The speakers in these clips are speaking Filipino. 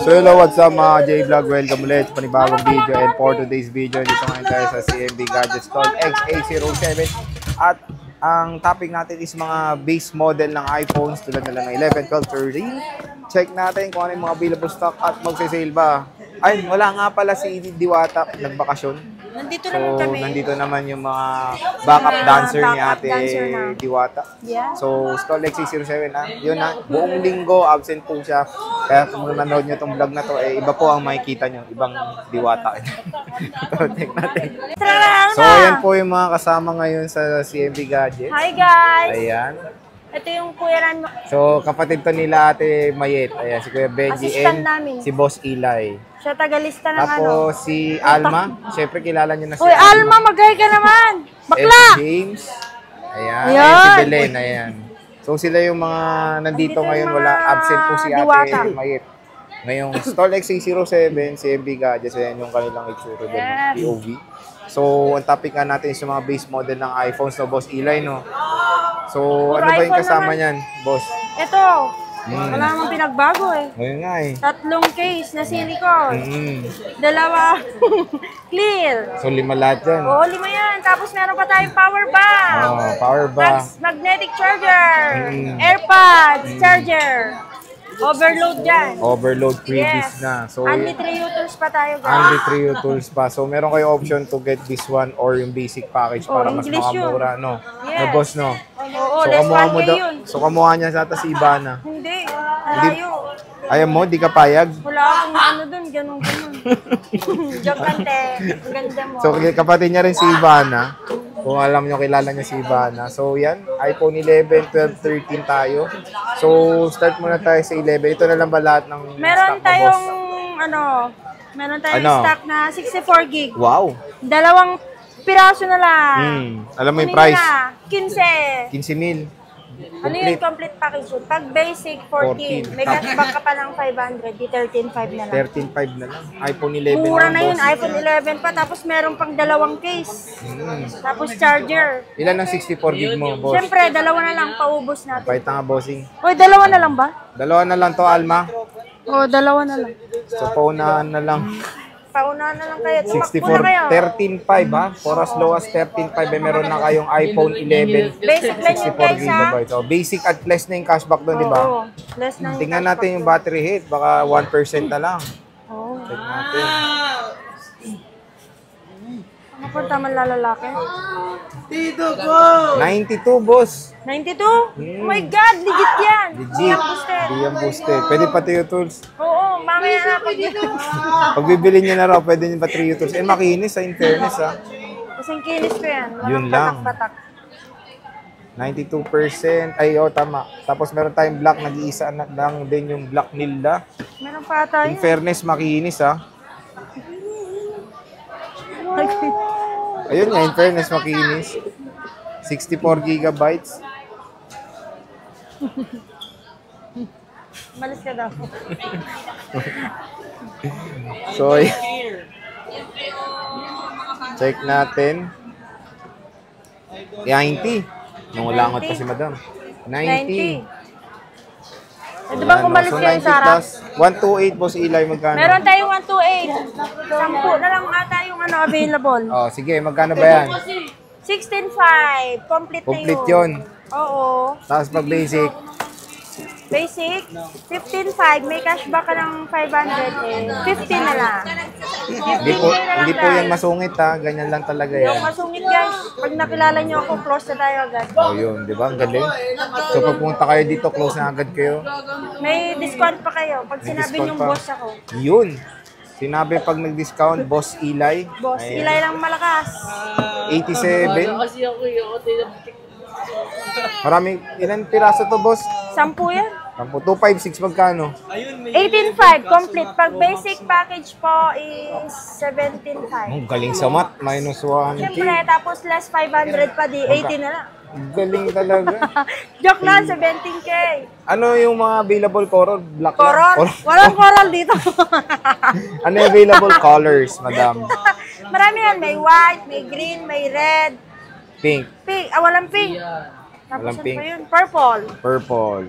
So hello, what's up mga J-Vlog? Welcome ulit sa panibagong video, and for today's video, dito ngayon tayo sa CMB Gadget Store X807. At ang topic natin is mga base model ng iPhones tulad na lang ng 11, 12, 13. Check natin kung ano yung mga available stock at magsisale ba. Ay, wala nga pala si Diwata, nagbakasyon. Nandito naman kami. Nandito naman yung mga backup dancer ni Ate Diwata. Yeah. So, Stall X607 na. Yun na, buong linggo, absent po siya. Kaya kung nanonood nyo itong vlog na to, iba po ang makikita nyo. Ibang Diwata. Check natin. So, ayan po yung mga kasama ngayon sa CMB Gadget. Hi guys! Ayan. Ito yung Kuya Ran. So, kapatid to nila Ate Mayet. Ayan, si Kuya Benji and si Boss Eli. Siya tagalista ng Tapos si Alma. Siyempre, kilala nyo na si Uy, Alma, mag-hi ka naman! Bakla! James. Ayan. Ayan. Si Belen. Ayan. So, sila yung mga nandito ngayon. Wala, absent po si Ate Mayet. Ngayong Stall X607, CMB Gadgets. Ayan yung kanilang itsura doon. POV. So, ang topic nga natin is yung mga base model ng iPhones, no, Boss Eli, no? So, ano ba yung kasama niyan, Boss? Ito. Wala namang pinagbago eh. Ngayon nga eh. 3 case na silicone. 2 clear. So, 5 lahat yan. Oo, 5 yan. Tapos meron pa tayong power bank. Oh, power bank. Magnetic charger. AirPods charger. Overload dyan. Overload previous na. So, only 3 utils pa tayo, guys. Only 3 utils pa. So, meron kayo option to get this one or yung basic package para mas makamura, no? Yes. No, boss, no? Oo, less 1K yun. So, kamuha niya sa atas Ibana. Hindi. Malayo. Ayaw mo? Di ka payag? Wala akong ano dun. Ganun. Joke kante. Ang ganda mo. So, kapatid niya rin si Ibana. Kung alam nyo, kilala niya si Ibana. So, yan. iPhone 11, 12, 13 tayo. So, start muna tayo sa 11. Ito na lang ba lahat ng meron stock tayong, na, boss? Meron tayong stock na 64 gig. Wow! 2 piraso na lang. Alam mo yung price? 15. 15,000. Ano yung complete package yun? Pag basic, 14. May cashback ka pa ng 500. Di 13.5 na lang. 13.5 na lang. iPhone 11 mura na boss. yun. iPhone 11 pa. Tapos meron pang 2 case. Tapos charger. Ilan ang 64 gig mo, boss? Siyempre, 2 na lang. Paubos natin. Pahit nga, bossing. Uy, 2 na lang ba? 2 na lang to, Alma. Oo, 2 na lang. So, paunahan na lang. Paunahan na lang kayo. 64, 13.5 ha? For as low as 13.5, meron na kayong iPhone 11. Basic lang yung 64 GB. So, basic at less na yung cashback doon, di ba? Oo, less na yung tingnan natin yung battery hit. Baka 1% na lang. Oo. Check natin. Ano po tamang lalaki? 92, boss. 92? Oh my God, legit yan. Legit. Di yan boosted. Pwede pa 3 tools. Oo, mamaya na pag dito. Pag bibili nyo na raw, pwede nyo pa 3 tools. Makinis sa in fairness ha. Kasing kinis ko yan. Yun lang. Batak-batak. 92%. Ay, tama. Tapos meron tayong black. Nag-iisa lang din yung black nila. Meron pa tayo. In fairness, makinis ha. Ayun nga, in fairness, makinis. 64 gigabytes. Malis ka daw. So, check natin. 90. Nangulangot pa si madam. 90. Di ba kumalis kayo, Sarah? 128, Boss Eli, magkano? Meron tayong 128. 10 na lang ata yung available. Oh, sige, magkano ba yan? 16.5. Complete na yun. Complete yun. Oo. Tapos pag basic? Basic, 15.5. May cashback ka ng 500 15 na lang. Hindi po yan masungit ha. Ganyan lang talaga yan. Yung masungit guys. Pag nakilala nyo ako, close na tayo agad. Oh, yun. Di ba? Ang galing. So, pag pumunta kayo dito, close na agad kayo. May discount pa kayo pag sinabi nyong boss ako. Yun. Sinabi pag nag-discount, Boss Eli. Boss, Eli lang malakas. 87. Maraming, ilan piraso to, boss? 10 yan. 256 magkano? 18.5 complete. Pag basic package po is 17.5. Galing sa mat, minus 1. Siyempre, tapos less 500 pa di 18 na lang. Galing talaga. Joke lang, 17K. Ano yung mga available coral? Black Coral? lang? Walang coral dito. Ano yung available colors, madam? Marami yan. May white, may green, may red. Pink. Pink. Walang pink. Tapos Walang ano pink. pa yun? Purple. Purple.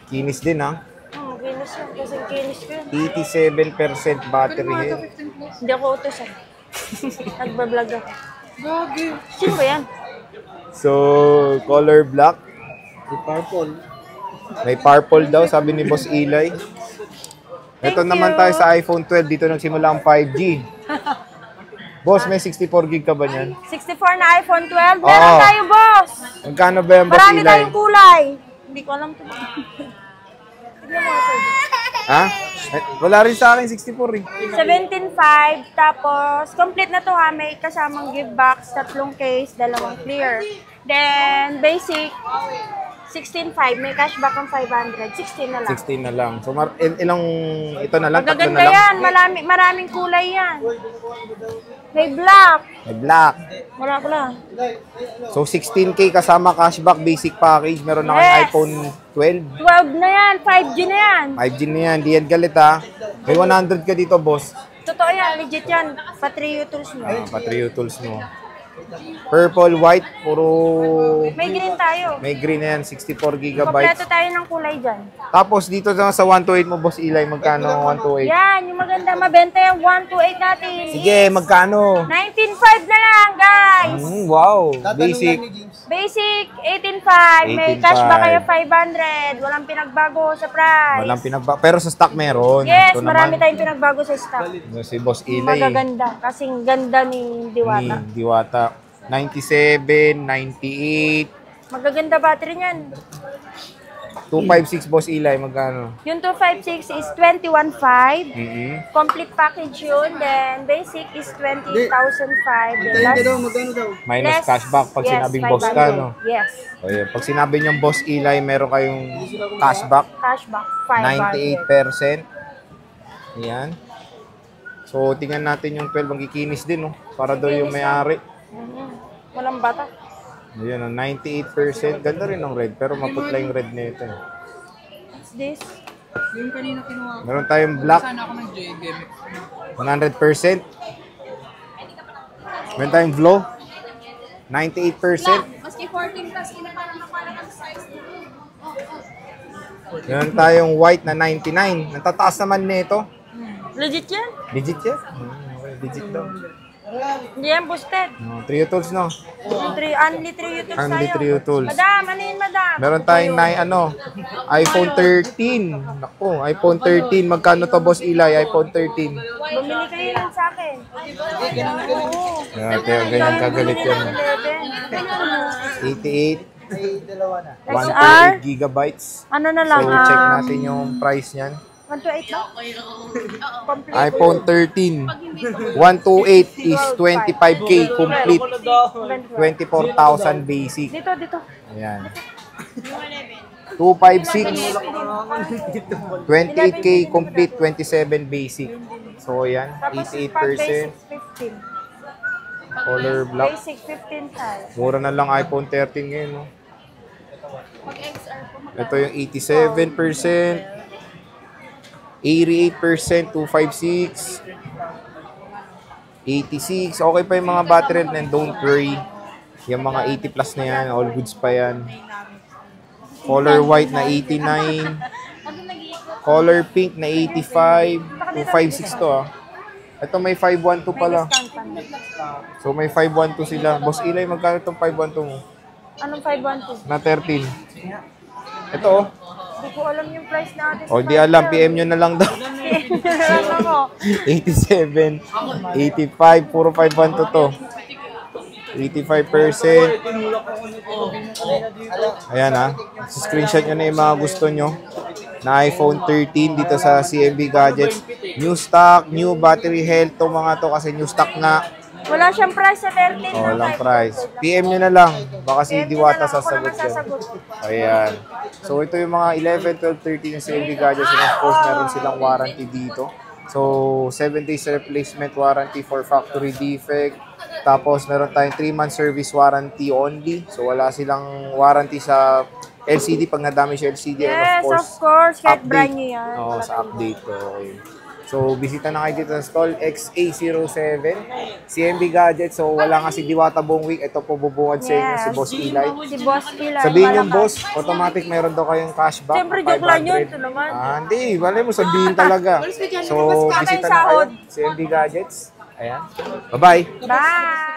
Kinis din, ha? Kinis yun. Kasing kinis ko yun. 87% battery health. Hindi ako utos ah. Nagbablog ako. Sino ba yan? So, color black. May purple daw, sabi ni Boss Eli. Ito Thank naman you. tayo sa iPhone 12. Dito nagsimula ang 5G. Boss, may 64 gig ka ba niyan? 64 na iPhone 12. Meron Oo. tayo, boss. Magkano ba yan, Boss Marami Eli? tayong kulay. Hindi ko alam to. Tignan mo sir. Ha? Eh, wala rin sa akin 64 eh. 17.5. Tapos, complete na to ha. May kasamang give box, 3 case, 2 clear. Then, basic, 16.5. May cashback ang 500. 16 na lang. 16 na lang. So, ilang, ito na lang, tatlo na Magaganda lang. yan. Maraming kulay yan. May black. May black. Wala ko lang. So, 16K kasama cashback basic package. Meron na kayong Yes. iPhone 12. 12 na yan. 5G na yan. 5G na yan. Di yan galit ha. May 100 ka dito, boss. Totoo yan. Legit yan. Patrio tools mo. Patrio tools mo. Purple, white, puro May green tayo. may green na yan. 64 Kompleto gigabytes. tayo ng kulay dyan. Tapos dito sa 128 mo, boss Eli, magkano ang 128? Yan. Yung maganda. Mabenta yung 128 natin. Sige, magkano? 19.5 na lang, guys. Wow. Basic. Basic, 18.5. May 18.5. cashback kayo 500. Walang pinagbago sa price. Walang pinagba. Pero sa stock meron. Yes, Ito marami naman, tayong pinagbago sa stock. si Boss Eli. Magaganda. Kasing ganda ni Diwata. Ni Diwata. 97, 98, Magaganda battery niyan. 256 Boss Eli, magkano? Yung 256 is 21.5. Mm-hmm. Complete package yun. Then, basic is 20,005. Minus Less, cashback pag yes, sinabing boss 500. ka, no? Yes. O yun, pag sinabi niyong Boss Eli, meron kayong cashback, Cashback 500. 98%. Ayan. So, tingnan natin yung 12 ang kikinis din, no? Para daw yung may-ari. Walang bata. Ayan, ang 98%. Ganda rin ng red, pero maputla yung red na ito. What's this? Yung kanina kinuha ko. Meron tayong black, Sana ako ng JGM. 100%. Meron tayong glow, 98%. Maski 14 plus, kinaparan na pala ng size nito. Meron tayong white na 99. Ang tataas naman nito. Legit yan? Digit yan? Okay, digit daw. Hindi yan boosted. No, Trio Tools, no? Only 3 YouTube Only tayo. Trio Tools. Madam, ano yun, madam? Meron tayong iPhone 13. Naku, iPhone 13. Magkano to, Boss Eli? iPhone 13. Bumili kayo nun sa akin. Oo. Yan, ganyan kagalit yan. 88. 128 gigabytes. Ano na So, lang, check natin yung price niyan. 128 na? Complete. iPhone 13. 128 is 25K complete. 24,000 basic. Dito. Ayan. 256. 28K complete, 27 basic. So, ayan. Tapos pag 88%. basic, 15. Color black. Basic, 15 tayo. Mura na lang iPhone 13 ngayon, no? Ito yung 87%. 88%, 256. 86. Okay pa yung mga battery and don't worry. Yung mga 80 plus na yan, all goods pa yan. Color white na 89. Color pink na 85. 256 to ah. Ito may 512 pala. Discount pa na. So may 512 sila. Boss Eli, magkano itong 512 mo? Anong 512? Na 13. Ito oh. Hindi ko alam yung price natin. O di alam, PM nyo na lang daw. Alam mo. 87, 85, puro 512 to. 85%. Ayan ha. Screenshot nyo na yung mga gusto nyo na iPhone 13 dito sa CMB Gadgets. New stock, new battery health. Itong mga to kasi new stock na. Wala siyang price sa 13. Walang price. PM nyo na lang. Baka si Diwata sasagot yan. Sasagot. Ayan. So, ito yung mga 11, 12, 13 ng CMB Gadgets. And of course, meron silang warranty dito. So, 7 days replacement warranty for factory defect. Tapos, meron tayong 3-month service warranty only. So, wala silang warranty sa LCD pag nadami siya LCD. And Yes, of course. Kahit update. brand new yan. Oo, sa update. Okay. So, bisita na kayo dito sa stall XA07, CMB Gadgets. So, wala nga si Diwata buong week. Ito po bubungad sa inyo, si Boss Eli. Si Boss Eli. Sabihin yung malakas. boss, automatic meron daw kayong cashback. Siyempre, na joke lang yun. 500. Ito naman. Hindi, wala mo sabihin talaga. So, bisita na kayo, CMB Gadgets. Ayan. Bye-bye. Bye!